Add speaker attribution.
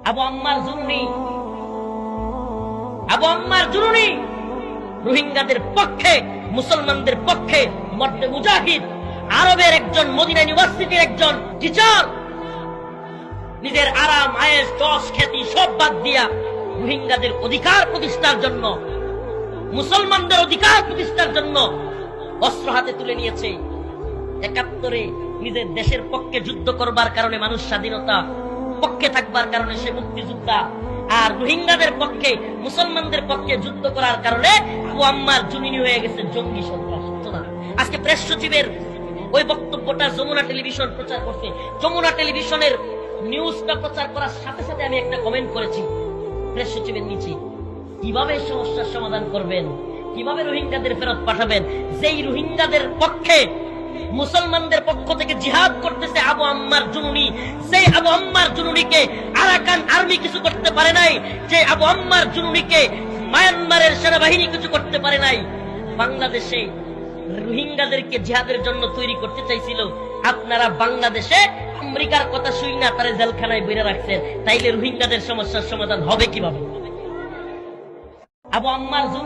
Speaker 1: আবু আম্মার জুনুনি রোহিঙ্গাদের পক্ষে, মুসলমানদের পক্ষে মর্দে মুজাহিদ, আরবের একজন, মদিনা ইউনিভার্সিটির একজন টিচার, নিজের আরাম আয়েশ যশ খ্যাতি সব বাদ দিয়া রোহিঙ্গাদের অধিকার প্রতিষ্ঠার জন্য, মুসলমানদের অধিকার প্রতিষ্ঠার জন্য অস্ত্র হাতে তুলে নিয়েছে। ৭১ নিজের দেশের পক্ষে যুদ্ধ করবার কারণে মানুষ স্বাধীনতা, পক্ষে থাকবার কারণে সে মুক্তিযোদ্ধা, আর রোহিঙ্গাদের পক্ষে, মুসলমানদের পক্ষে যুদ্ধ করার কারণে আবু আম্মার জুনিনি হয়ে গেছে জঙ্গি সন্ত্রাস। আজকে প্রেস সচিবের ওই বক্তব্যটা যমুনা টেলিভিশন প্রচার করছে। যমুনা টেলিভিশনের নিউজটা প্রচার করার সাথে সাথে আমি একটা কমেন্ট করেছি প্রেস সচিবের নিচে, কিভাবে সমস্যার সমাধান করবেন, কিভাবে রোহিঙ্গাদের ফেরত পাঠাবেন, যেই রোহিঙ্গাদের পক্ষে মুসলমানদের পক্ষ থেকে জিহাদ করতেছে আবু আম্মার জুনুনি, সেই আবু আম্মার জুনুনিকে আরাকান আর্মি কিছু করতে পারে নাই, যে আবু আম্মার জুনুনিকে মায়ানমারের সেনাবাহিনী কিছু করতে পারে নাই। বাংলাদেশে রোহিঙ্গাদেরকে জিহাদের জন্য তৈরি করতে চাইছিল, আপনারা বাংলাদেশে আমেরিকার কথা শুই না তারা জেলখানায় বইরে রাখছেন, তাইলে রোহিঙ্গাদের সমস্যার সমাধান হবে কিভাবে? আবু আম্মার জুনুনি